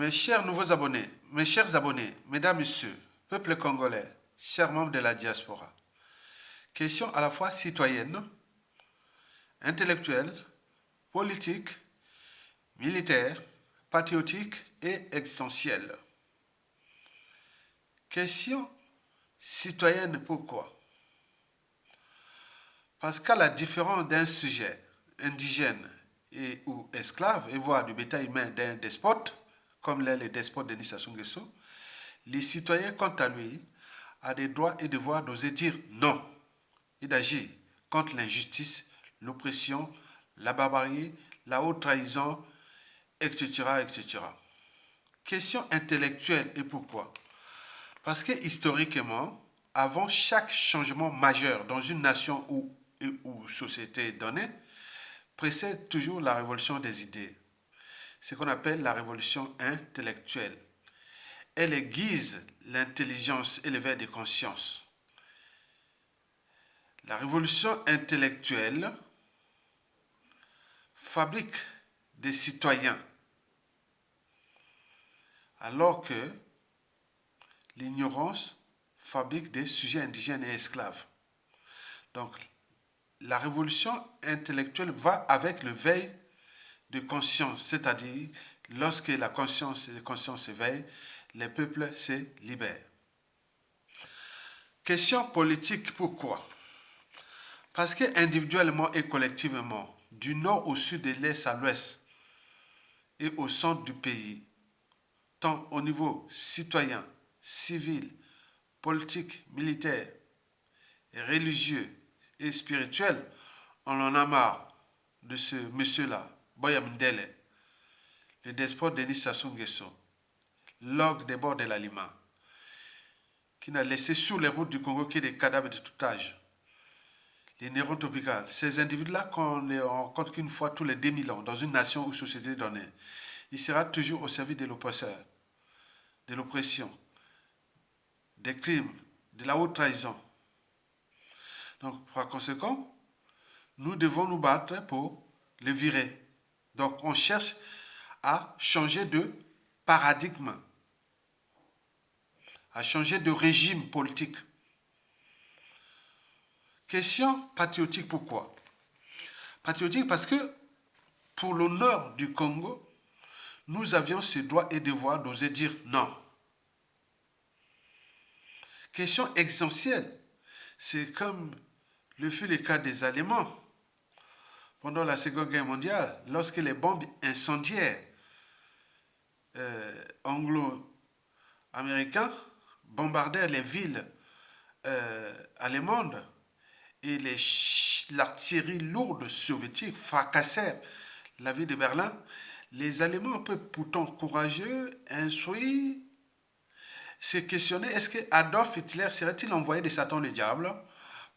Mes chers nouveaux abonnés, mes chers abonnés, mesdames, messieurs, peuple congolais, chers membres de la diaspora, question à la fois citoyenne, intellectuelle, politique, militaire, patriotique et existentielle. Question citoyenne, pourquoi? Parce qu'à la différence d'un sujet indigène et ou esclave, et voire du bétail humain d'un despote, comme l'est le despote Denis Sassou Nguesso, les citoyens, quant à lui, a des droits et devoirs d'oser dire non et d'agir contre l'injustice, l'oppression, la barbarie, la haute trahison, etc., etc. Question intellectuelle, et pourquoi? Parce que historiquement, avant chaque changement majeur dans une nation ou société donnée, précède toujours la révolution des idées, ce qu'on appelle la révolution intellectuelle. Elle aiguise l'intelligence et l'éveil des consciences. La révolution intellectuelle fabrique des citoyens, alors que l'ignorance fabrique des sujets indigènes et esclaves. Donc, la révolution intellectuelle va avec le veille de conscience, c'est-à-dire lorsque la conscience s'éveille, les peuples se libèrent. Question politique, pourquoi? Parce que individuellement et collectivement, du nord au sud, de l'est à l'ouest et au centre du pays, tant au niveau citoyen, civil, politique, militaire, religieux et spirituel, on en a marre de ce monsieur-là, Boya Mndele, le despote Denis Sassou Nguesso, l'ogre des bords de la Lima, qui n'a laissé sur les routes du Congo que des cadavres de tout âge. Les nérons tropicales, ces individus-là, qu'on les rencontre qu'une fois tous les 2000 ans dans une nation ou société donnée, il sera toujours au service de l'oppresseur, de l'oppression, des crimes, de la haute trahison. Donc, par conséquent, nous devons nous battre pour le virer. Donc, on cherche à changer de paradigme, à changer de régime politique. Question patriotique, pourquoi? Patriotique parce que pour l'honneur du Congo, nous avions ce droit et devoir d'oser dire non. Question existentielle, c'est comme le fut le cas des Allemands pendant la Seconde Guerre mondiale, lorsque les bombes incendiaires anglo-américains bombardèrent les villes allemandes et l'artillerie lourde soviétique fracassèrent la ville de Berlin. Les Allemands, un peu pourtant courageux, instruits, se questionnaient, est-ce que Adolf Hitler serait-il envoyé de Satan le diable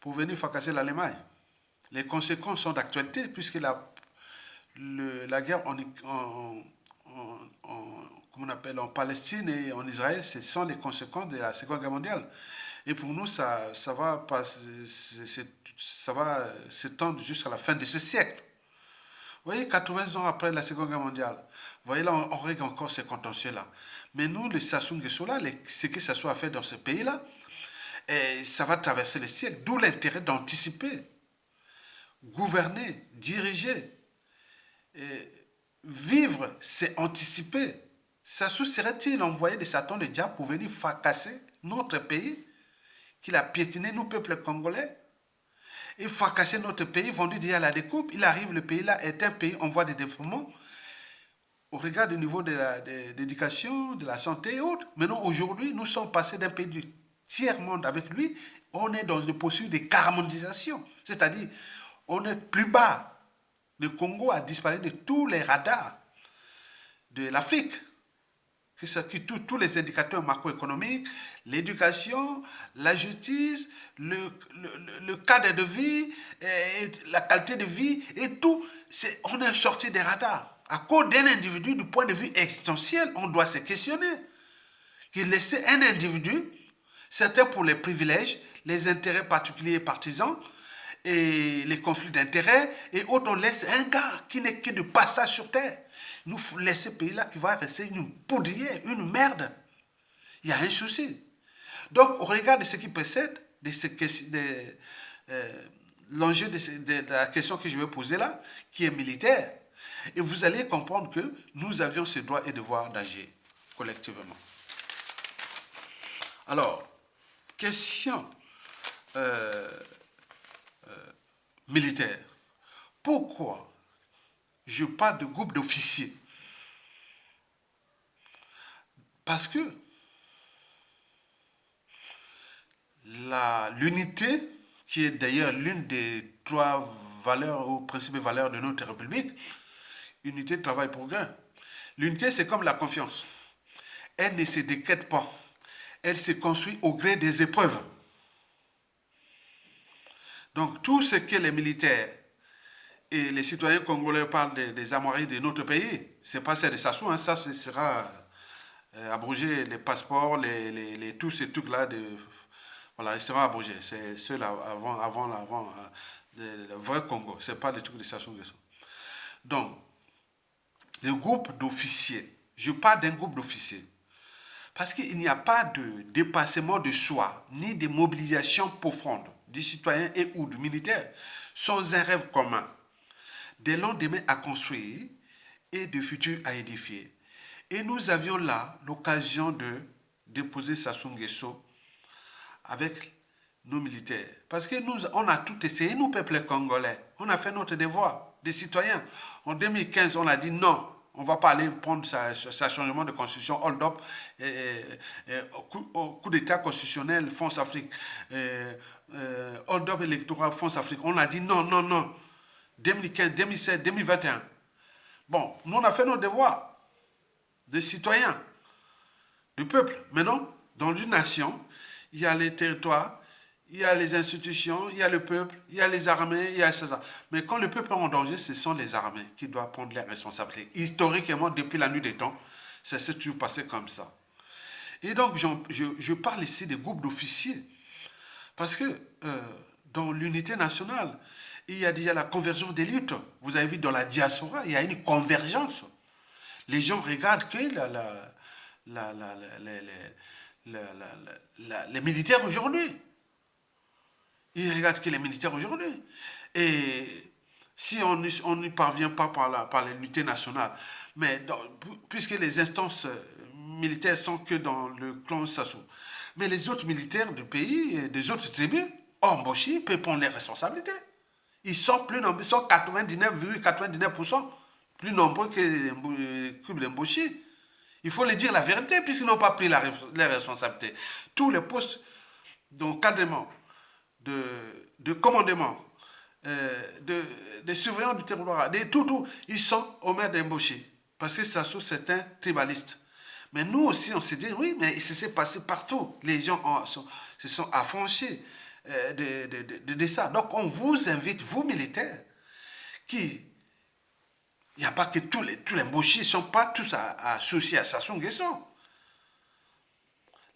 pour venir fracasser l'Allemagne? Les conséquences sont d'actualité puisque la guerre en Palestine et en Israël, ce sont les conséquences de la Seconde Guerre mondiale. Et pour nous, ça va s'étendre jusqu'à la fin de ce siècle. Vous voyez, 80 ans après la Seconde Guerre mondiale, vous voyez là, on règle encore ces contentieux-là. Mais nous, les Sassou Nguesso là, ce que Sassou a fait dans ce pays-là, ça va traverser les siècles. D'où l'intérêt d'anticiper, gouverner, diriger, vivre, c'est anticiper. Sassou serait-il envoyé de Satan le diable pour venir fracasser notre pays, qu'il a piétiné, nous, peuple congolais, et fracasser notre pays, vendu déjà à la découpe? Il arrive, le pays là est un pays en voie de développement, au regard du niveau de l'éducation, de la santé et autres. Maintenant, aujourd'hui, nous sommes passés d'un pays du tiers-monde avec lui, on est dans une poursuite de caramonisation. C'est-à-dire, on est plus bas. Le Congo a disparu de tous les radars de l'Afrique, qui touche tous les indicateurs macroéconomiques, l'éducation, la justice, le cadre de vie, et la qualité de vie, et tout. On est sorti des radars. À cause d'un individu, du point de vue existentiel, on doit se questionner. Qu'il laisse un individu, certains pour les privilèges, les intérêts particuliers et partisans, et les conflits d'intérêts, et autres, on laisse un gars qui n'est que de passage sur terre, nous laisser ce pays-là qui va rester une poudrière, une merde. Il y a un souci. Donc, au regard de ce qui précède, l'enjeu de la question que je vais poser là, qui est militaire, et vous allez comprendre que nous avions ce droit et devoir d'agir collectivement. Alors, question militaire. Pourquoi je parle de groupe d'officiers? Parce que l'unité, qui est d'ailleurs l'une des 3 valeurs ou principales valeurs de notre République, unité, travail, progrès. L'unité, c'est comme la confiance. Elle ne se décrète pas. Elle se construit au gré des épreuves. Donc, tout ce que les militaires et les citoyens congolais parlent des armoiries de notre pays, c'est pas celle de Sassou, hein, ça ce sera abrogé, les passeports, tous ces trucs-là, voilà, ils seront abrogés. C'est ceux-là avant le vrai Congo, c'est pas les trucs de Sassou Nguesso. Donc, le groupe d'officiers, je parle d'un groupe d'officiers, parce qu'il n'y a pas de dépassement de soi, ni de mobilisation profonde du citoyen et ou du militaire, sans un rêve commun, des lendemains à construire et de futurs à édifier. Et nous avions là l'occasion de déposer Sassou Nguesso avec nos militaires. Parce que nous, on a tout essayé, nous, peuple congolais. On a fait notre devoir des citoyens. En 2015, on a dit non, on ne va pas aller prendre sa changement de constitution, hold-up, au coup d'État constitutionnel, France Afrique, hold-up électoral, France Afrique. On a dit non, non, non. 2015, 2017, 2021. Bon, nous, on a fait nos devoirs des citoyens, du peuple. Maintenant, dans une nation, il y a les territoires, il y a les institutions, il y a le peuple, il y a les armées, il y a ça. Mais quand le peuple est en danger, ce sont les armées qui doivent prendre les responsabilités. Historiquement, depuis la nuit des temps, ça s'est toujours passé comme ça. Et donc, je parle ici des groupes d'officiers. Parce que dans l'unité nationale, il y a déjà la convergence des luttes. Vous avez vu dans la diaspora, il y a une convergence. Les gens regardent que les militaires aujourd'hui. Ils regardent que les militaires aujourd'hui. Et si on n'y parvient pas par l'unité nationale, mais puisque les instances militaires sont que dans le clan Sassou, mais les autres militaires du pays et des autres tribus, embauchés, peuvent prendre les responsabilités. Ils sont plus nombreux, ils sont 99,99% plus nombreux que l'embauché. Il faut leur dire la vérité, puisqu'ils n'ont pas pris les responsabilités. Tous les postes d'encadrement, de commandement, de surveillants du territoire, tout, ils sont au maire d'embaucher. Parce que Sassou, c'est un tribaliste. Mais nous aussi, on s'est dit, oui, mais ça s'est passé partout. Les gens se sont affranchis de ça. Donc, on vous invite, vous militaires, il n'y a pas que tous les embauchés ne sont pas tous associés à Sassou Nguesso.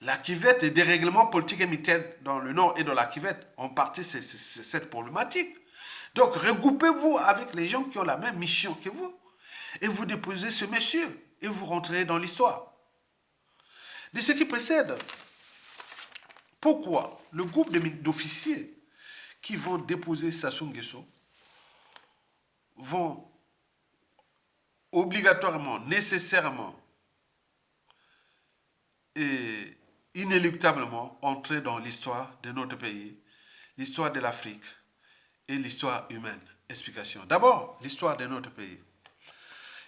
La Kivette et des règlements politiques et militaires dans le Nord et dans la Kivette ont parti cette problématique. Donc, regroupez-vous avec les gens qui ont la même mission que vous et vous déposez ce monsieur et vous rentrez dans l'histoire. De ce qui précède, pourquoi le groupe d'officiers qui vont déposer Sassou Nguesso vont obligatoirement, nécessairement et inéluctablement entrer dans l'histoire de notre pays, l'histoire de l'Afrique et l'histoire humaine. Explication. D'abord, l'histoire de notre pays.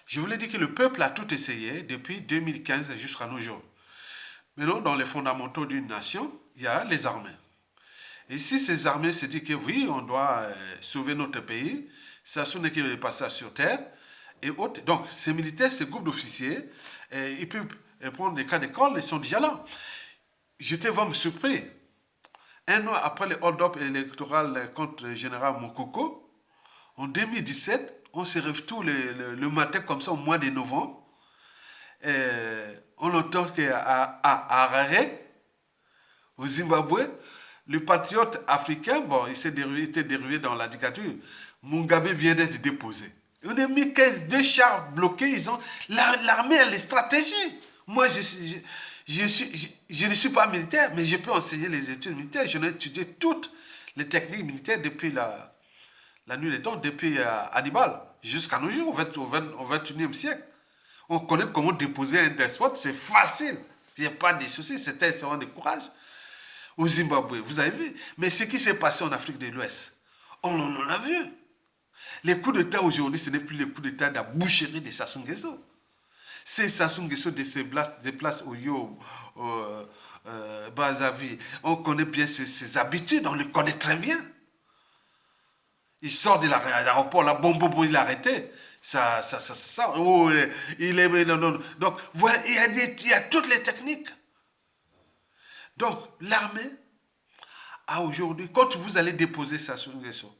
Je vous l'ai dit que le peuple a tout essayé depuis 2015 jusqu'à nos jours. Maintenant, dans les fondamentaux d'une nation, il y a les armées. Et si ces armées se disent que oui, on doit sauver notre pays, ça sonne qu'il est passé sur terre, et autres. Donc, ces militaires, ces groupes d'officiers, ils peuvent prendre des cas d'école, ils sont déjà là. J'étais vraiment surpris. Un an après le hold-up électoral contre le général Mokoko, en 2017, on se réveille tout le matin comme ça au mois de novembre. On entend qu'à Harare, au Zimbabwe, le patriote africain, bon, il était dérivé dans la dictature, Mugabe vient d'être déposé. On a mis deux chars bloqués, ils ont... L'armée a les stratégies. Moi, je ne suis pas militaire, mais je peux enseigner les études militaires. Je ai étudié toutes les techniques militaires depuis la nuit des temps, depuis Hannibal, jusqu'à nos jours, au 21e siècle. On connaît comment déposer un despote, c'est facile. Il n'y a pas de soucis, c'était seulement de courage. Au Zimbabwe, vous avez vu. Mais ce qui s'est passé en Afrique de l'Ouest, on en a vu. Les coups d'État aujourd'hui, ce n'est plus les coups d'État de la boucherie de Sassou Nguesso. C'est Sassou Nguesso se déplace au Brazzaville. On connaît bien ses habitudes, on les connaît très bien. Il sort de l'aéroport, là, bon, il est arrêté. Oh, il est, non. Donc, voilà, il y a toutes les techniques. Donc, l'armée a aujourd'hui, quand vous allez déposer Sassou Nguesso,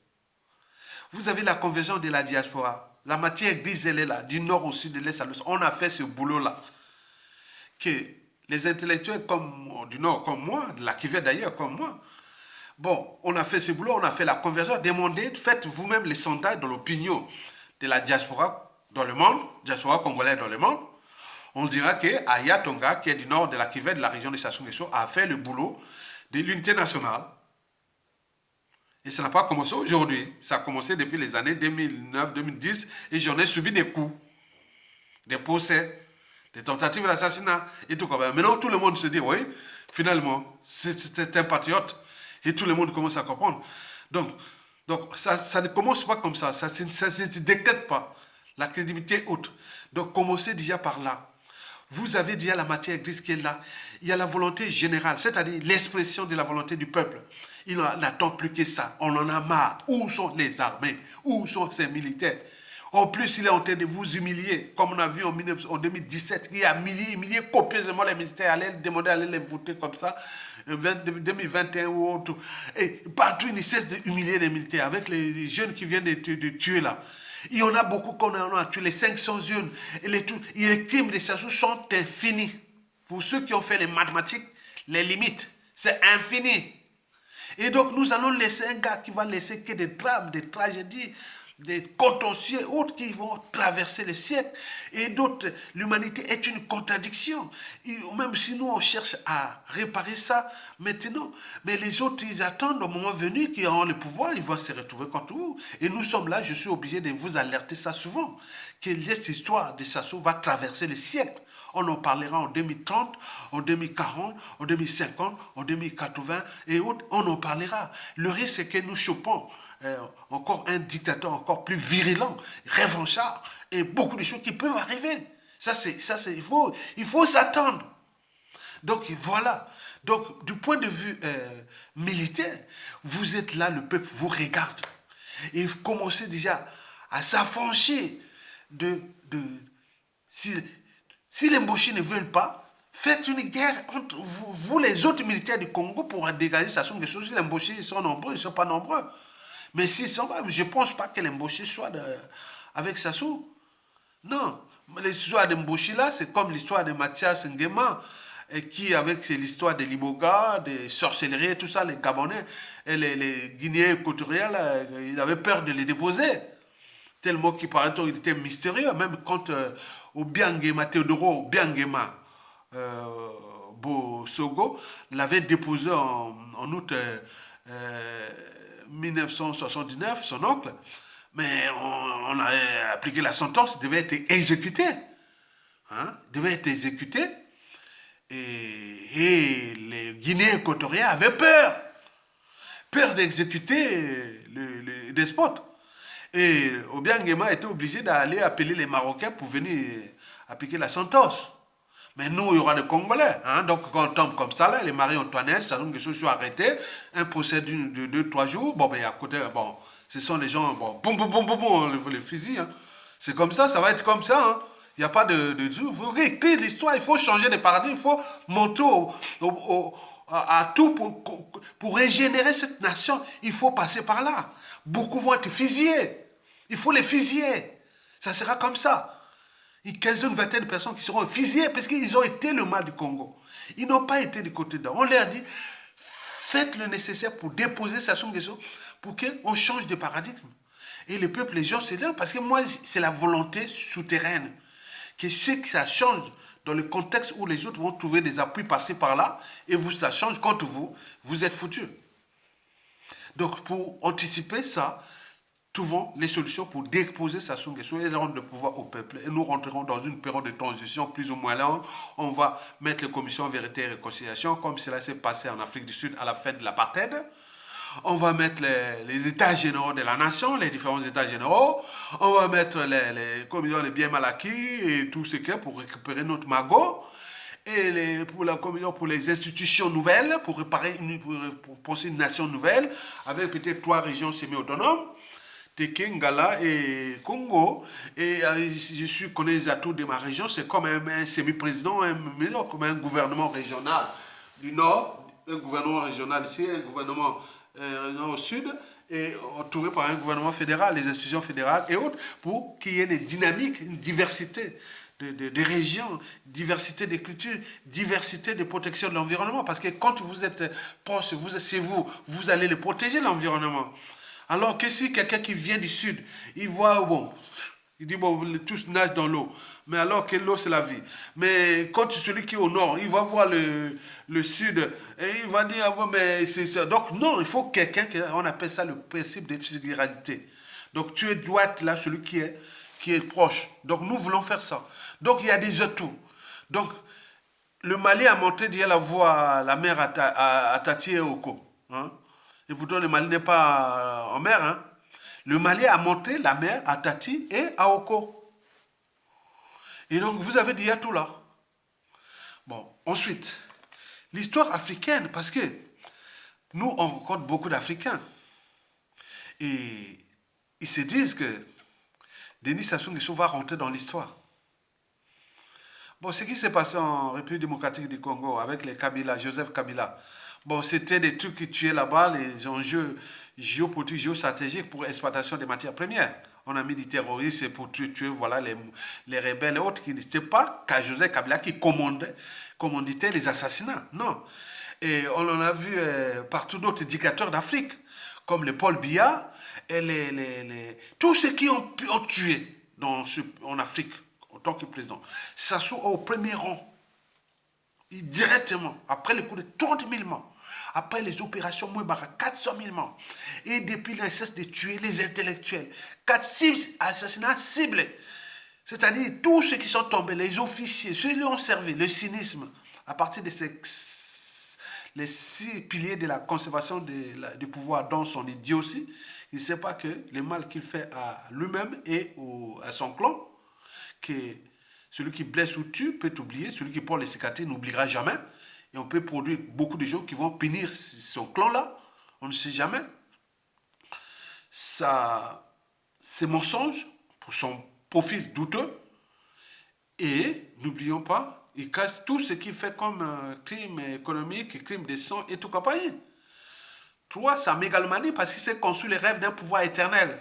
vous avez la convergence de la diaspora. La matière grise, elle est là, du nord au sud, de l'est à l'ouest. On a fait ce boulot-là. Que les intellectuels du nord, comme moi, de la Kivé d'ailleurs, comme moi, bon, on a fait ce boulot, on a fait la convergence. Demandez, faites vous-même les sondages dans l'opinion de la diaspora dans le monde, diaspora congolaise dans le monde. On dira que Aya Tonga, qui est du nord de la Kivé, de la région de Sassou Nguesso, a fait le boulot de l'unité nationale. Et ça n'a pas commencé aujourd'hui. Ça a commencé depuis les années 2009-2010 et j'en ai subi des coups, des procès, des tentatives d'assassinat et tout. Maintenant, tout le monde se dit, oui, finalement, c'est un patriote. Et tout le monde commence à comprendre. Donc ça ne commence pas comme ça. Ça ne se décrète pas. La crédibilité est haute. Donc, commencez déjà par là. Vous avez déjà la matière grise qui est là. Il y a la volonté générale, c'est-à-dire l'expression de la volonté du peuple. Il n'attend plus que ça. On en a marre. Où sont les armées? Où sont ces militaires? En plus, il est en train de vous humilier. Comme on a vu en 2017, il a humilié copieusement les militaires. Allait demander d'aller les voter comme ça. 2021 ou autre. Et partout, il ne cesse d'humilier les militaires. Avec les jeunes qui viennent de tuer là. Il y en a beaucoup qu'on a tué. Les 500 jeunes. Et les crimes de Sassou sont infinis. Pour ceux qui ont fait les mathématiques, les limites, c'est infini. Et donc, nous allons laisser un gars qui va laisser que des drames, des tragédies, des contentieux autres qui vont traverser les siècles. Et d'autres, l'humanité est une contradiction. Et même si nous, on cherche à réparer ça maintenant, mais les autres, ils attendent au moment venu qu'ils auront le pouvoir, ils vont se retrouver contre vous. Et nous sommes là, je suis obligé de vous alerter ça souvent, que cette histoire de Sassou va traverser les siècles. On en parlera en 2030, en 2040, en 2050, en 2080 et autres. On en parlera. Le risque, c'est que nous chopons encore un dictateur encore plus virulent, revanchard, et beaucoup de choses qui peuvent arriver. Il faut s'attendre. Donc voilà. Donc du point de vue militaire, vous êtes là, le peuple vous regarde. Et vous commencez déjà à s'affranchir si les Mboshi ne veulent pas, faites une guerre entre vous les autres militaires du Congo pour dégager Sassou Nguesso. Si les Mboshi sont nombreux, ils ne sont pas nombreux. Mais s'ils sont pas, je ne pense pas que les Mboshi soient avec Sassou. Non. L'histoire de Mboshi là, c'est comme l'histoire de Mathias Nguema, qui avec l'histoire de Liboga, des sorcelleries, tout ça, les Gabonais et les Guinéens équatoriaux, ils avaient peur de les déposer. Tellement qu'il paraît qu'il était mystérieux, même quand Obiangema, Théodoro Obiangema Bosogo l'avait déposé en août 1979, son oncle, mais on a appliqué la sentence, il devait être exécuté. Devait être exécuté. Et les Guinéens équatoriens avaient peur d'exécuter le despote. Et Obiangema était obligé d'aller appeler les Marocains pour venir appliquer la sentence. Mais nous, il y aura des Congolais. Donc, quand on tombe comme ça, là, les Marie-Antoinette, Sassou Nguesso sont arrêtés. Un procès de 2-3 jours. Bon, ben, à côté, bon, ce sont les gens, bon, les fusils. C'est comme ça va être comme ça. Il n'y a pas de vous réécrire l'histoire, il faut changer de paradigme, il faut monter à tout pour régénérer cette nation. Il faut passer par là. Beaucoup vont être fusillés. Il faut les fusiller. Ça sera comme ça. Une quinzaine, vingtaine de personnes qui seront fusillées parce qu'ils ont été le mal du Congo. Ils n'ont pas été du côté d'eux. On leur dit, faites le nécessaire pour déposer Sassou Nguesso pour qu'on change de paradigme. Et le peuple, les gens, c'est là, parce que moi, c'est la volonté souterraine. Que c'est que ça change dans le contexte où les autres vont trouver des appuis passés par là, et vous, ça change contre vous, vous êtes foutus. Donc, pour anticiper ça, trouvons les solutions pour déposer Sassou Nguesso et rendre le pouvoir au peuple. Et nous rentrerons dans une période de transition plus ou moins longue. On va mettre les commissions vérité et réconciliation, comme cela s'est passé en Afrique du Sud à la fin de l'apartheid. On va mettre les états généraux de la nation, les différents états généraux. On va mettre les commissions des biens mal acquis et tout ce qu'il y a pour récupérer notre magot. Et pour la commission, pour les institutions nouvelles, pour réparer pour penser une nation nouvelle, avec peut-être 3 régions semi-autonomes. Teké, Ngala et Congo. Et je connais les atouts de ma région, c'est comme un semi-président, comme un gouvernement régional du Nord, un gouvernement régional ici, un gouvernement au Sud, et entouré par un gouvernement fédéral, les institutions fédérales et autres, pour qu'il y ait une dynamique, une diversité de régions, diversité des cultures, diversité de protection de l'environnement. Parce que quand vous êtes proche, c'est vous, vous allez le protéger, l'environnement. Alors que si quelqu'un qui vient du sud, il voit, bon, il dit, bon, tous nagent dans l'eau. Mais alors que l'eau, c'est la vie. Mais quand celui qui est au nord, il va voir le sud, et il va dire, ah bon, mais c'est ça. Donc, non, il faut quelqu'un, on appelle ça le principe de subsidiarité. Donc, tu dois être là, celui qui est proche. Donc, nous voulons faire ça. Donc, il y a des atouts. Donc, le Mali a monté d'y la voie la mer à Tati et Oko. Hein? Et pourtant, le Mali n'est pas en mer. Hein? Le Mali a monté la mer à Tati et à Oko. Et donc, vous avez dit, il y a tout là. Bon, ensuite, l'histoire africaine, parce que nous, on rencontre beaucoup d'Africains. Et ils se disent que Denis Sassou Nguesso va rentrer dans l'histoire. Bon, ce qui s'est passé en République démocratique du Congo avec les Kabila, Joseph Kabila, bon, c'était des trucs qui tuaient là-bas, les enjeux géopolitiques, géostratégiques pour l'exploitation des matières premières. On a mis des terroristes pour tuer voilà, les rebelles et autres. Qui n'étaient pas qu'à Joseph Kabila qui commanditait les assassinats. Non. Et on en a vu partout d'autres dictateurs d'Afrique, comme le Paul Biya et tous ceux qui ont tué en Afrique en tant que président. Sassou au premier rang. Directement, après le coup de 30 000 morts, après les opérations Mouébara, 400 000 morts, et depuis il ne cesse de tuer les intellectuels, 4 assassinats ciblés, c'est-à-dire tous ceux qui sont tombés, les officiers, ceux qui ont servi, le cynisme, à partir de les 6 piliers de la conservation du pouvoir dont son idiotie, il ne sait pas que le mal qu'il fait à lui-même et à son clan, que celui qui blesse ou tue peut oublier, celui qui porte les cicatrices n'oubliera jamais. Et on peut produire beaucoup de gens qui vont punir son clan-là. On ne sait jamais. Ça, c'est mensonge pour son profil douteux. Et n'oublions pas, il casse tout ce qu'il fait comme crime économique, crime de sang et tout compagnie. Toi, sa mégalomanie parce qu'il s'est conçu les rêves d'un pouvoir éternel,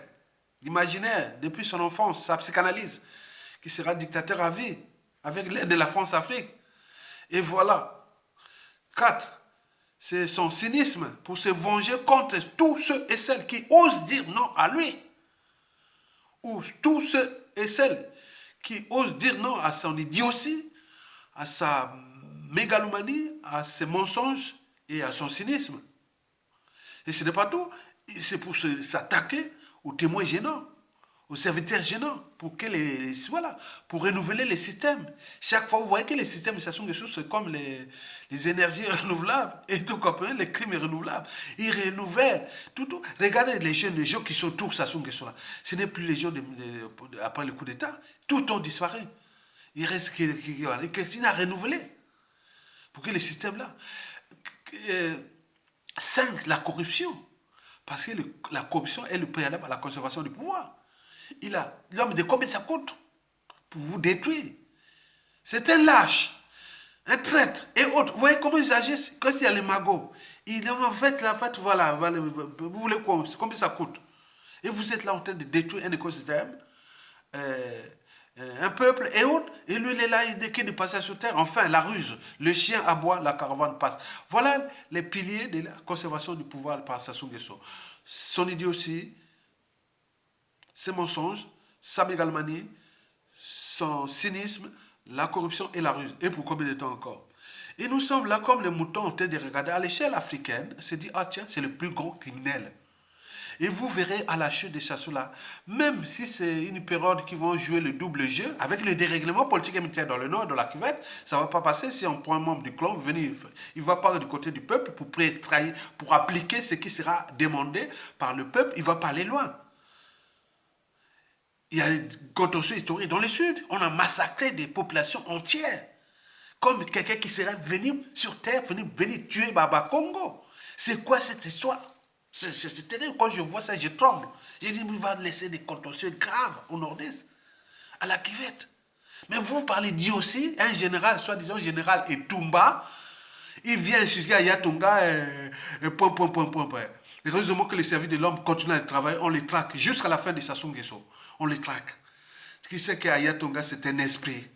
imaginaire, depuis son enfance, sa psychanalyse, qui sera dictateur à vie, avec l'aide de la France-Afrique. Et voilà. 4. C'est son cynisme pour se venger contre tous ceux et celles qui osent dire non à lui. Ou tous ceux et celles qui osent dire non à son idiotie, à sa mégalomanie, à ses mensonges et à son cynisme. Et ce n'est pas tout. C'est pour s'attaquer aux témoins gênants, aux serviteurs gênants, pour que voilà, pour renouveler les systèmes. Chaque fois, vous voyez que les systèmes de station de choses, c'est comme les énergies renouvelables et tout comme les crimes renouvelables. Ils renouvellent tout. Regardez les gens qui sont autour de Sassou Nguesso là. Ce n'est plus les gens après le coup d'État. Tout ont disparu. Il reste quelqu'un à renouveler pour que les systèmes là. 5. La corruption. Parce que la corruption est le préalable à la conservation du pouvoir. L'homme de combien ça coûte pour vous détruire. C'est un lâche, un traître et autres. Vous voyez comment ils agissent quand il y a les magots. Ils en fait la fête, voilà, vous voulez quoi, combien ça coûte. Et vous êtes là en train de détruire un écosystème, un peuple et autres. Et lui, il est là, il décide de passer sur terre. Enfin, la ruse, le chien aboie, la caravane passe. Voilà les piliers de la conservation du pouvoir par Sassou Nguesso. Son idiotie, ses mensonges, sa mégalomanie, son cynisme, la corruption et la ruse. Et pour combien de temps encore? Et nous sommes là comme les moutons en train de regarder à l'échelle africaine, se dit, ah tiens, c'est le plus gros criminel. Et vous verrez à la chute de Sassoula, même si c'est une période qui vont jouer le double jeu, avec le dérèglement politique et militaire dans le nord de la cuvette, ça ne va pas passer si on prend un membre du clan, venir, il va parler du côté du peuple pour trahir, pour appliquer ce qui sera demandé par le peuple, il ne va pas aller loin. Il y a une contorsion historique dans le sud, on a massacré des populations entières, comme quelqu'un qui serait venu sur terre, venu tuer Baba Congo. C'est quoi cette histoire? C'est terrible. Quand je vois ça, je tremble. J'ai dit, il va laisser des contorsions graves au nord-est, à la Kivette. Mais vous parlez d'Iossi, un général, soi-disant général Etumba, il vient jusqu'à Yatonga, point. Heureusement que les services de l'homme continuent à travailler, on les traque jusqu'à la fin de Sassou Nguesso. On les traque. Ce qui sait qu'à Yatonga, c'est un esprit.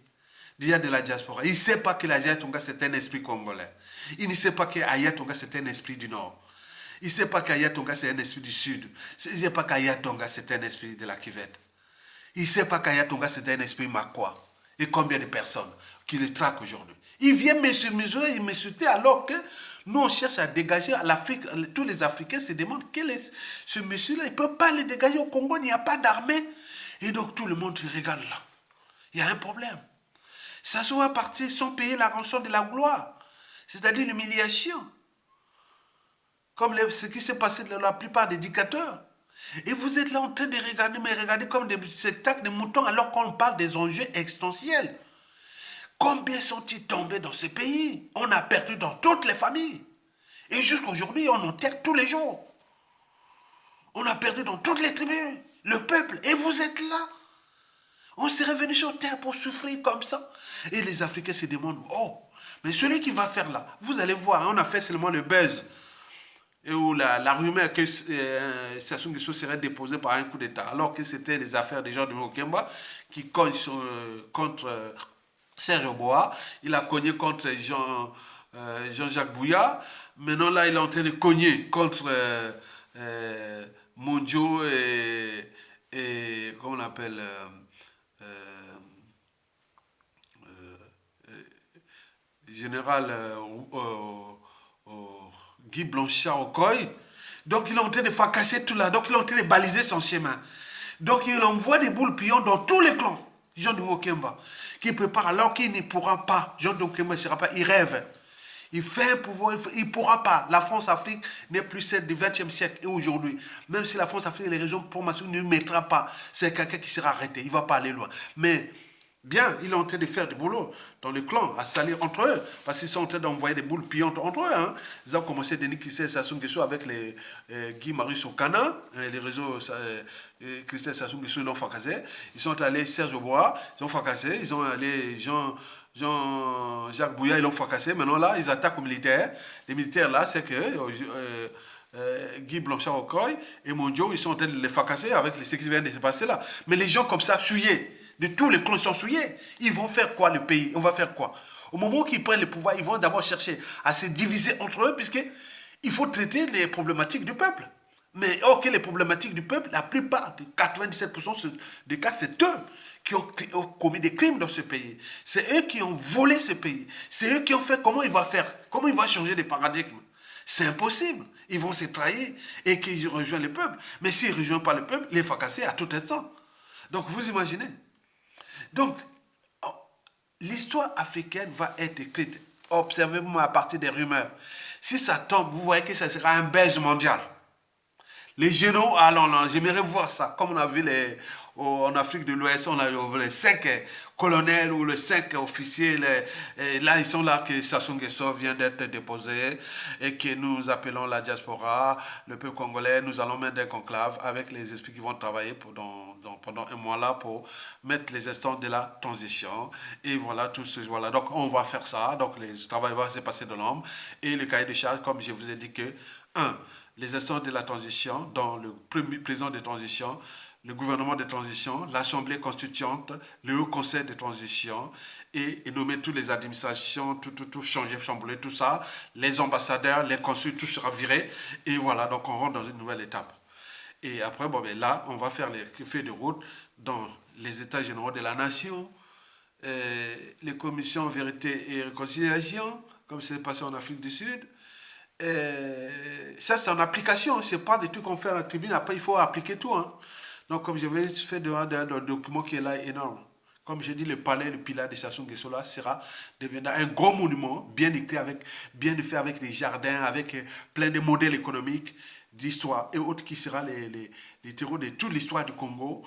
Il y a de la diaspora. Il ne sait pas que l'Ayatonga, c'est un esprit congolais. Il ne sait pas qu'Ayatonga, c'est un esprit du Nord. Il ne sait pas qu'Ayatonga, c'est un esprit du Sud. Il ne sait pas qu'Ayatonga, c'est un esprit de la Kivette. Il ne sait pas qu'Ayatonga, c'est un esprit Makwa. Et combien de personnes qui le traquent aujourd'hui. Il vient me mesurer et m'insulter alors que nous, on cherche à dégager à l'Afrique. Tous les Africains se demandent quel est ce monsieur-là. Il ne peut pas le dégager au Congo, il n'y a pas d'armée. Et donc tout le monde regarde là. Il y a un problème. Sassou va partir sans payer la rançon de la gloire, c'est-à-dire l'humiliation, comme ce qui s'est passé dans la plupart des dictateurs. Et vous êtes là en train de regarder, mais regardez comme des spectacles de moutons alors qu'on parle des enjeux extensionnels. Combien sont-ils tombés dans ce pays? On a perdu dans toutes les familles. Et jusqu'aujourd'hui, on enterre tous les jours. On a perdu dans toutes les tribus, le peuple. Et vous êtes là. On s'est revenu sur terre pour souffrir comme ça. Et les Africains se demandent, oh, mais celui qui va faire là, vous allez voir, on a fait seulement le buzz. Et où la rumeur que Sassou Nguesso serait déposé par un coup d'État, alors que c'était les affaires des gens de Mokemba qui cognent contre Serge Oboa. Il a cogné contre Jean-Jacques Bouya. Maintenant, là, il est en train de cogner contre Mondio et comment on appelle général Guy Blanchard Okoye. Donc il est en train de fracasser tout là. Donc il est en train de baliser son chemin. Donc il envoie des boules pions dans tous les clans. Jean de Mokemba. Qui prépare alors qu'il ne pourra pas. Jean de Mokemba ne sera pas. Il rêve. Il fait un pouvoir. Il ne pourra pas. La France-Afrique n'est plus celle du XXe siècle et aujourd'hui. Même si la France-Afrique et les régions pour Massou ne mettra pas. C'est quelqu'un qui sera arrêté. Il ne va pas aller loin. Mais bien, il est en train de faire du boulot dans le clan, à salir entre eux, parce qu'ils sont en train d'envoyer des boules pillantes entre eux. Hein. Ils ont commencé Denis Christelle Sassou Nguesso avec les Guy-Marie Sokana, les réseaux Christelle Sassou Nguesso l'ont fracassé. Ils sont allés Serge Oboa, ils ont fracassé. Ils ont allé Jean-Jacques Bouya, ils l'ont fracassé. Maintenant là, ils attaquent aux militaires. Les militaires là, c'est que Guy Blanchard Okoye et Mondio, ils sont en train de les fracasser avec ce qui vient de se passer là. Mais les gens comme ça, souillés, de tous les clans sont souillés. Ils vont faire quoi le pays? On va faire quoi? Au moment qu'ils prennent le pouvoir, ils vont d'abord chercher à se diviser entre eux, puisqu'il faut traiter les problématiques du peuple. Mais ok, les problématiques du peuple, la plupart, 97% des cas, c'est eux qui ont commis des crimes dans ce pays. C'est eux qui ont volé ce pays. C'est eux qui ont fait comment il va faire, comment il va changer de paradigme. C'est impossible. Ils vont se trahir et qu'ils rejoignent le peuple. Mais s'ils ne rejoignent pas le peuple, il est fracassé à tout instant. Donc vous imaginez. Donc, l'histoire africaine va être écrite, observez-moi à partir des rumeurs. Si ça tombe, vous voyez que ça sera un belge mondial. Les généraux, alors non, j'aimerais voir ça. Comme on a vu en Afrique de l'Ouest, on a vu les 5 colonels ou les 5 officiers. Et là, ils sont là que Sassou Nguesso vient d'être déposé et que nous appelons la diaspora, le peuple congolais. Nous allons mettre un conclave avec les esprits qui vont travailler pendant un mois là pour mettre les instants de la transition. Et voilà, tout ce voilà. Donc, on va faire ça. Donc, le travail va se passer de l'homme. Et le cahier de charge, comme je vous ai dit que, les instances de la transition, dans le premier président de transition, le gouvernement de transition, l'Assemblée constituante, le Haut Conseil de transition, et nommer toutes les administrations, tout changer, chambouler, tout ça, les ambassadeurs, les consuls, tout sera viré, et voilà, donc on rentre dans une nouvelle étape. Et après, bon, ben là, on va faire les feuilles de route dans les États généraux de la nation, les commissions vérité et réconciliation, comme c'est passé en Afrique du Sud. Ça, c'est en application, c'est pas des trucs qu'on fait à la tribune, après il faut appliquer tout. Hein. Donc, comme je vais faire devant un document qui est là énorme. Comme je dis, le palais, le pilat de Sassou Nguesso là deviendra un gros monument, bien écrit, bien fait avec des jardins, avec plein de modèles économiques, d'histoire et autres qui sera les terreaux de toute l'histoire du Congo,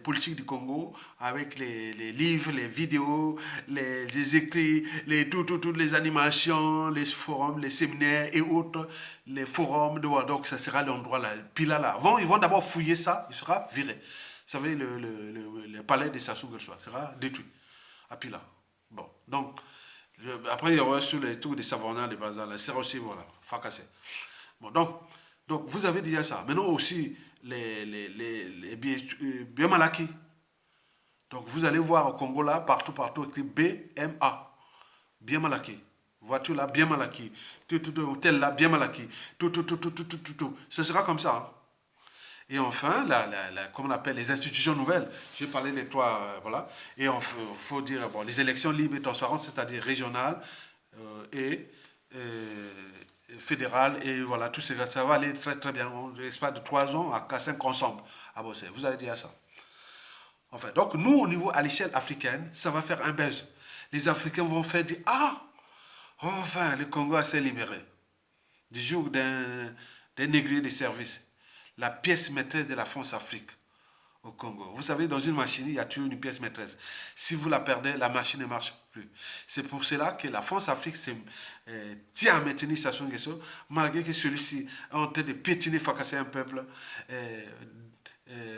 politique du Congo, avec les livres, les vidéos, les écrits, toutes les animations, les forums, les séminaires et autres, les forums. Donc, ça sera l'endroit là, Pila là. Ils vont d'abord fouiller ça, il sera viré. Vous savez, le palais de Sassou Nguesso sera détruit à Pila. Bon, donc, après, il y aura sur les tours des Savonnats, les bazars, là, sera aussi, voilà, fracassé. Bon, donc, vous avez déjà ça. Maintenant aussi, les biomalaki. Donc, vous allez voir au Congo, là, partout, écrit BMA. Biomalaki. Voiture là, Biomalaki. Hôtel là, Biomalaki. Tout. Ce sera comme ça. Hein. Et enfin, comme on appelle les institutions nouvelles, j'ai parlé des trois, voilà. Et il faut dire, bon, les élections libres et transparentes, c'est-à-dire régionales et fédérales, et voilà, tout ça, ça va aller très très bien. On l'espace de 3 ans à 5 ensemble à bosser. Vous allez dire ça. Enfin, donc nous, au niveau, à l'échelle africaine, ça va faire un buzz. Les Africains vont faire dire, ah, enfin, le Congo s'est libéré. Du jour d'un négrier de service. La pièce maîtresse de la France-Afrique au Congo. Vous savez, dans une machine, il y a toujours une pièce maîtresse. Si vous la perdez, la machine ne marche plus. C'est pour cela que la France-Afrique tient à maintenir Sassou Nguesso, malgré que celui-ci est en train de piétiner, fracasser un peuple,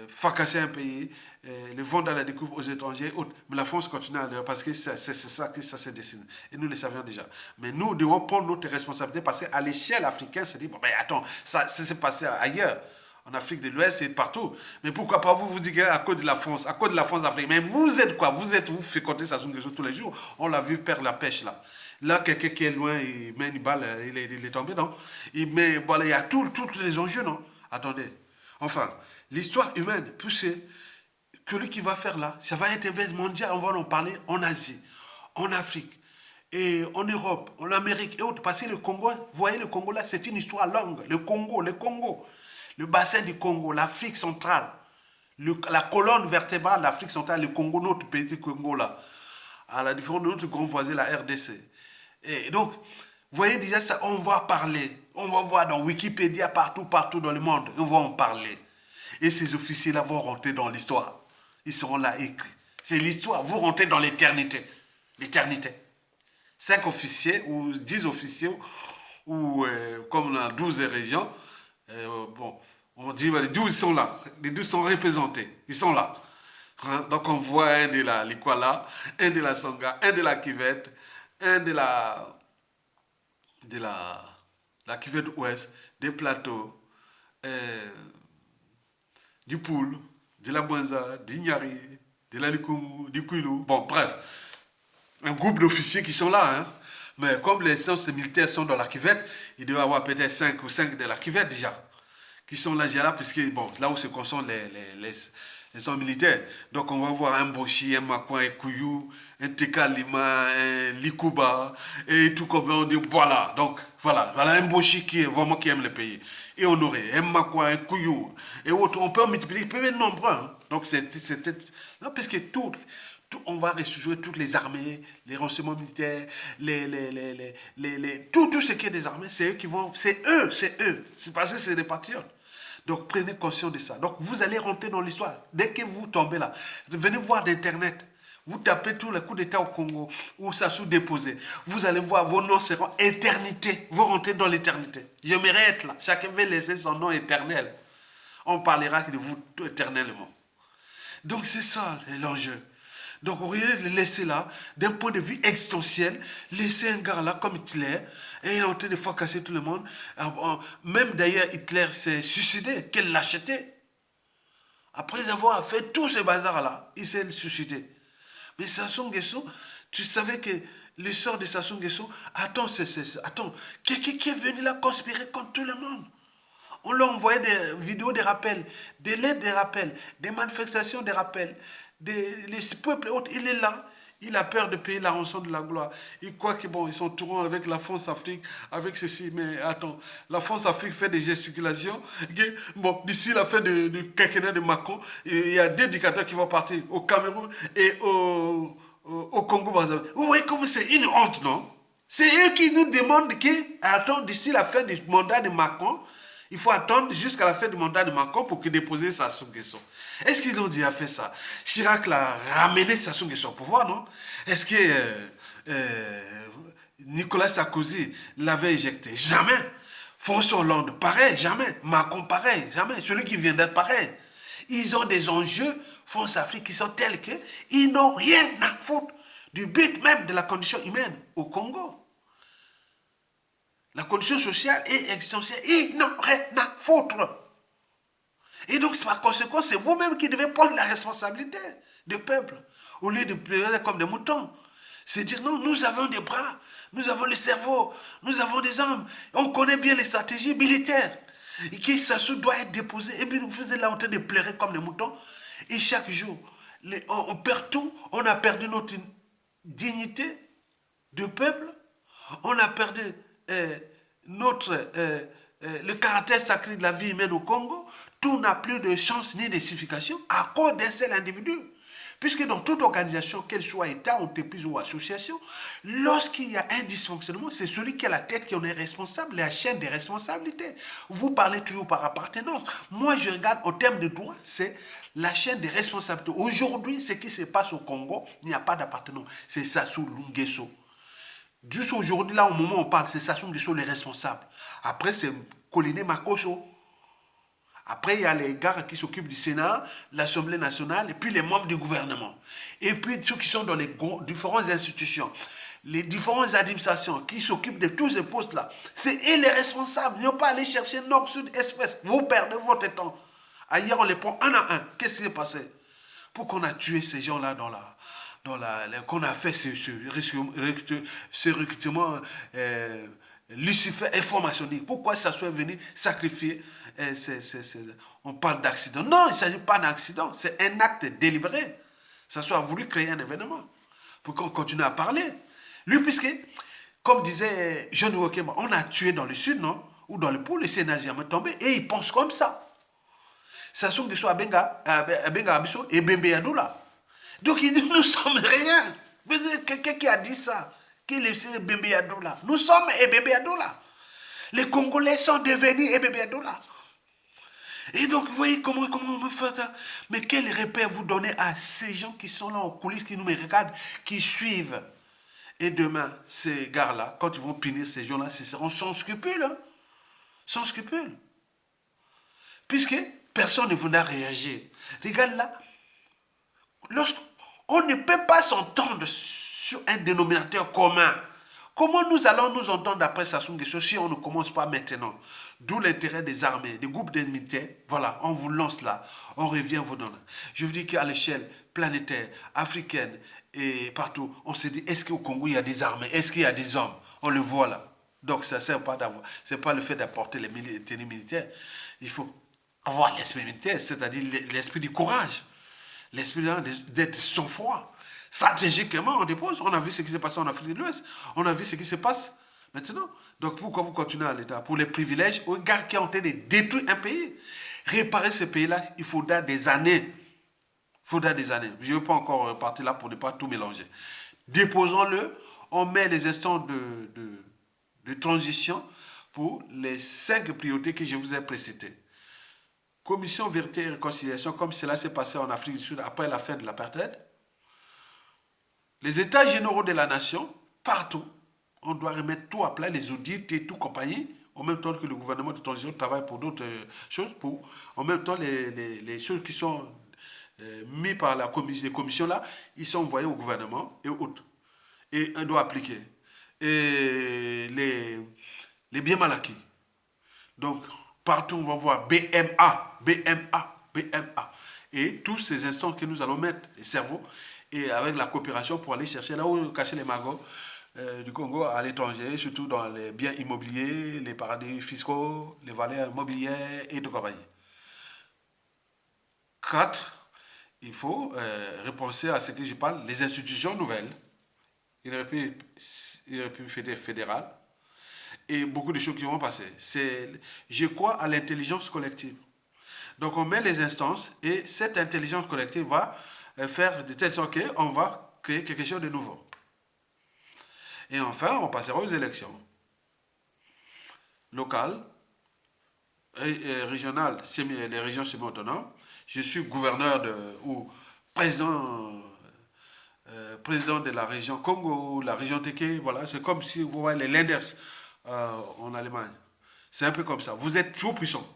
fracasser un pays, le vendre à la découpe aux étrangers, autres. Mais la France continue à le parce que c'est ça que ça se dessine. Et nous le savions déjà. Mais nous devons prendre notre responsabilité parce qu'à l'échelle africaine, se dit, bon, ben attends, ça s'est passé ailleurs. En Afrique de l'Ouest et partout. Mais pourquoi pas vous dites à cause de la France, d'Afrique. Mais vous êtes quoi? Vous fécondez Sassou Nguesso tous les jours. On l'a vu perdre la pêche là. Là, quelqu'un qui est loin, il met une balle, il est tombé, non? Mais voilà, il y a tous les enjeux, non? Attendez. Enfin, l'histoire humaine, poussée, que lui qui va faire là, ça va être un buzz mondial, on va en parler en Asie, en Afrique, et en Europe, en Amérique et autres. Parce que le Congo, vous voyez le Congo là, c'est une histoire longue. Le Congo, le bassin du Congo, l'Afrique centrale, la colonne vertébrale de l'Afrique centrale, le Congo, notre petit Congo là, à la différence de notre grand voisin, la RDC. Et donc, vous voyez déjà ça, on va parler, on va voir dans Wikipédia, partout dans le monde, on va en parler. Et ces officiers-là vont rentrer dans l'histoire. Ils seront là écrits. C'est l'histoire, vous rentrez dans l'éternité. L'éternité. 5 officiers ou 10 officiers, ou comme on a 12 régions, bon, on dit les 12 sont là. Les 12 sont représentés. Ils sont là. Hein? Donc on voit un de la Likwala, un de la Sangha, un de la Kivette, un la Kivette Ouest, des plateaux, du Poul, de la Mwanza, du Nyari, de la Likumu, du Kwilu. Bon, bref, un groupe d'officiers qui sont là. Hein. Mais comme les sciences militaires sont dans la Kivette, il doit y avoir peut-être 5 ou 5 de la Kivette déjà, qui sont là, puisque bon, là où se concentrent les sons militaires. Donc on va voir un Boshi, un Makwan, un Kouyou, un Teka Lima, un Likuba, et tout comme on dit, voilà. Donc voilà un Boshi qui est vraiment qui aime le pays. Et honoré, un Makwan, un Kouyou, et autres. On peut en multiplier, peut être nombreux. Hein. Donc non, puisque on va ressusciter toutes les armées, les renseignements militaires, tout ce qui est des armées, c'est eux qui vont, c'est eux. C'est parce que c'est des patriotes. Donc prenez conscience de ça. Donc vous allez rentrer dans l'histoire. Dès que vous tombez là, venez voir d'Internet. Vous tapez tous les coups d'État au Congo, où ça sous déposé. Vous allez voir, vos noms seront éternité. Vous rentrez dans l'éternité. J'aimerais être là. Chacun veut laisser son nom éternel. On parlera de vous éternellement. Donc c'est ça l'enjeu. Donc, au lieu de le laisser là, d'un point de vue existentiel, laisser un gars là comme Hitler, et il est en train de fracasser tout le monde. Même d'ailleurs, Hitler s'est suicidé, quelle lâcheté. Après avoir fait tout ce bazar là, il s'est suicidé. Mais Sassou Nguesso, tu savais que le sort de Sassou Nguesso, attends, quelqu'un qui est venu là conspirer contre tout le monde. On leur envoyait des vidéos de rappels, des lettres de rappels, des manifestations de rappels. Les peuples et autres, il est là. Il a peur de payer la rançon de la gloire. Il croit que bon, ils sont tournés avec la France Afrique, avec ceci. Mais attends, la France Afrique fait des gesticulations. Okay? Bon, d'ici la fin du quinquennat de Macron, il y a deux dictateurs qui vont partir au Cameroun et au Congo. Vous voyez comme c'est une honte, non? C'est eux qui nous demandent que, attends, d'ici la fin du mandat de Macron, il faut attendre jusqu'à la fin du mandat de Macron pour que déposer Sassou Nguesso. Est-ce qu'ils ont déjà fait ça? Chirac l'a ramené Sassou Nguesso au pouvoir, non? Est-ce que Nicolas Sarkozy l'avait éjecté? Jamais. François Hollande, pareil, jamais. Macron, pareil, jamais. Celui qui vient d'être pareil. Ils ont des enjeux, France-Afrique, qui sont tels qu'ils n'ont rien à foutre du but même de la condition humaine au Congo. La condition sociale est existentielle. Ils n'ont rien à foutre. Et donc, par conséquent, c'est vous-même qui devez prendre la responsabilité du peuple, au lieu de pleurer comme des moutons. C'est dire, non, nous avons des bras, nous avons le cerveau, nous avons des armes, on connaît bien les stratégies militaires. Et que ça doit être déposé. Et puis, vous êtes là en train de pleurer comme des moutons. Et chaque jour, on perd tout. On a perdu notre dignité de peuple. On a perdu le caractère sacré de la vie humaine au Congo. Tout n'a plus de chance ni de signification à cause d'un seul individu. Puisque dans toute organisation, qu'elle soit État, entreprise ou association, lorsqu'il y a un dysfonctionnement, c'est celui qui a la tête qui en est responsable, la chaîne des responsabilités. Vous parlez toujours par appartenance. Moi, je regarde au terme de droit, c'est la chaîne des responsabilités. Aujourd'hui, ce qui se passe au Congo, il n'y a pas d'appartenance. C'est Sassou Nguesso. Juste aujourd'hui, là, au moment où on parle, c'est Sassou Nguesso les responsables. Après, c'est Coliné Makosso. Après, il y a les gars qui s'occupent du Sénat, l'Assemblée nationale, et puis les membres du gouvernement. Et puis ceux qui sont dans les différentes institutions, les différentes administrations qui s'occupent de tous ces postes-là. C'est eux les responsables. Ils n'ont pas aller chercher nord, sud, est, ouest. Vous perdez votre temps. Ailleurs, on les prend un à un. Qu'est-ce qui s'est passé? Pour qu'on a tué ces gens-là qu'on a fait ce recrutement Lucifer informationniste. Pourquoi ça soit venu sacrifier on parle d'accident. Non, il ne s'agit pas d'un accident. C'est un acte délibéré. Ça soit voulu créer un événement. Pour qu'on continue à parler. Lui, puisque, comme disait John Wokema, on a tué dans le sud, non? Ou dans le pôle, le Sénat est tombé. Et il pense comme ça. Sassou Nguesso Abenga Abisso et Bembe Yadoula. Donc il dit, nous sommes rien. Quelqu'un qui a dit ça, qui est Bembe Yadoula. Nous sommes Bembe Yadoula. Les Congolais sont devenus Bembe Yadoula. Et donc, vous voyez comment on me fait ça. Mais quel repère vous donnez à ces gens qui sont là en coulisses, qui nous regardent, qui suivent. Et demain, ces gars-là, quand ils vont punir ces gens-là, ce seront sans scrupules. Hein? Sans scrupules. Puisque personne ne voudra réagir. Regarde là, on ne peut pas s'entendre sur un dénominateur commun. Comment nous allons nous entendre après Sassou Nguesso si on ne commence pas maintenant? D'où l'intérêt des armées, des groupes militaires. Voilà, on vous lance là, on revient vous donner. Je vous dis qu'à l'échelle planétaire, africaine et partout, on se dit, est-ce qu'au Congo il y a des armées? Est-ce qu'il y a des hommes? On le voit là. Donc ça ne sert pas d'avoir, c'est pas le fait d'apporter les tenues militaires. Il faut avoir l'esprit militaire, c'est-à-dire l'esprit du courage, l'esprit d'être sans foi. Stratégiquement, on dépose. On a vu ce qui s'est passé en Afrique de l'Ouest. On a vu ce qui se passe maintenant. Donc pourquoi vous continuez à l'État? Pour les privilèges, aux gars qui ont en train de détruire un pays. Réparer ce pays-là, il faudra des années. Il faudra des années. Je ne veux pas encore repartir là pour ne pas tout mélanger. Déposons-le. On met les instants de transition pour les 5 priorités que je vous ai précitées. Commission vérité et réconciliation, comme cela s'est passé en Afrique du Sud après la fin de l'apartheid. Les états généraux de la nation, partout, on doit remettre tout à plat, les audits et tout compagnie, en même temps que le gouvernement de transition travaille pour d'autres choses, en même temps les choses qui sont mises par les commissions là, ils sont envoyés au gouvernement et autres. Et on doit appliquer. Et les biens mal acquis. Donc, partout on va voir BMA. Et tous ces instants que nous allons mettre, les cerveaux, et avec la coopération pour aller chercher là où cacher les magots, du Congo à l'étranger, surtout dans les biens immobiliers, les paradis fiscaux, les valeurs immobilières et de compagnie. 4, il faut repenser à ce que je parle, les institutions nouvelles, une république fédérale, et beaucoup de choses qui vont passer. Je crois à l'intelligence collective. Donc on met les instances et cette intelligence collective va faire de telle sorte qu'on va créer quelque chose de nouveau. Et enfin, on passera aux élections locales, régionales, les régions semi-autonomes. Je suis gouverneur ou président, président de la région Congo, la région Teke. Voilà, c'est comme si vous voyez les Lenders en Allemagne. C'est un peu comme ça. Vous êtes trop puissant.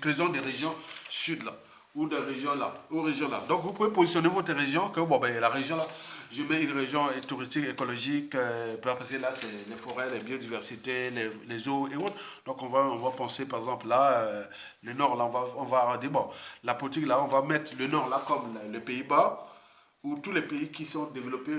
Président des régions sud là, ou des régions là, ou régions là. Donc vous pouvez positionner votre région que bon ben la région là, je mets une région touristique, écologique, parce que là c'est les forêts, les biodiversités, les eaux et autres. Donc on va penser par exemple là, le nord là, on va dire bon, la politique là, on va mettre le nord là comme le Pays-Bas ou tous les pays qui sont développés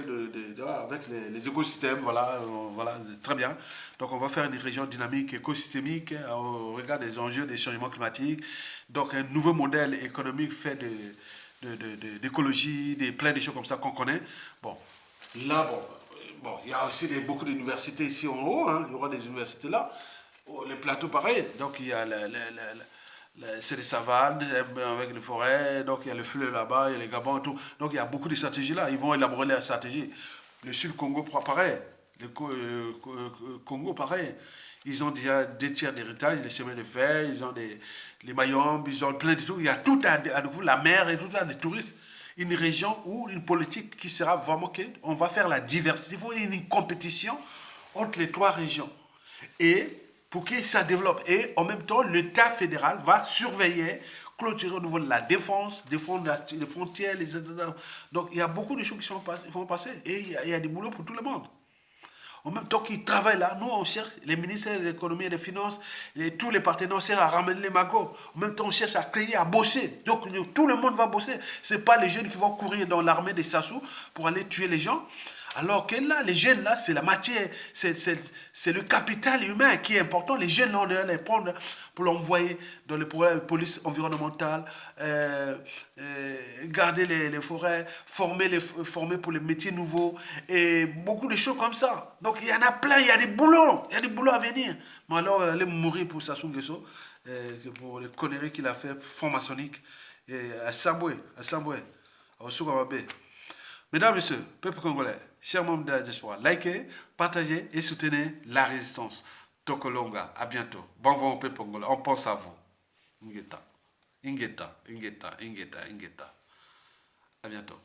avec les écosystèmes, voilà, voilà, très bien. Donc on va faire une région dynamique, écosystémique, au regard des enjeux des changements climatiques. Donc un nouveau modèle économique fait d'écologie, plein de choses comme ça qu'on connaît. Bon, là, bon, il y a aussi beaucoup d'universités ici en haut, hein, il y aura des universités là. Oh, les plateaux, pareil. Donc il y a c'est des savanes avec les forêts, donc il y a le fleuve là-bas, il y a les Gabons et tout. Donc il y a beaucoup de stratégies là. Ils vont élaborer la stratégie. Le Sud Congo, pareil. Le Congo, pareil. Ils ont déjà 2 tiers d'héritage, les chemins de fer, ils ont les Mayombe, ils ont plein de trucs. Il y a tout à la mer et tout ça, des touristes. Une région ou une politique qui sera vraiment on va faire la diversité. Il faut une compétition entre les 3 régions. Et pour que ça développe. Et en même temps, l'État fédéral va surveiller, clôturer au niveau de la défense, défendre les frontières, les... Donc il y a beaucoup de choses qui vont passer. Et il y a des boulots pour tout le monde. En même temps qu'ils travaillent là, nous on cherche, les ministères de l'économie et des finances, tous les partenaires, on cherche à ramener les magots. En même temps on cherche à créer, à bosser. Donc tout le monde va bosser. Ce n'est pas les jeunes qui vont courir dans l'armée des Sassou pour aller tuer les gens. Alors que là, les jeunes, là, c'est la matière, c'est le capital humain qui est important. Les jeunes, là, on doit les prendre pour l'envoyer dans les polices environnementales, garder les forêts, former pour les métiers nouveaux, et beaucoup de choses comme ça. Donc, il y en a plein, il y a des boulots à venir. Mais alors, aller mourir pour Sassou Nguesso, pour les conneries qu'il a fait, franc-maçonnique, à Samboué, à Osugamabé. Mesdames, Messieurs, peuple congolais, chers membres de la diaspora, likez, partagez et soutenez la résistance. Tokolonga, à bientôt. Bon vent au peuple congolais, on pense à vous. Ingeta. À bientôt.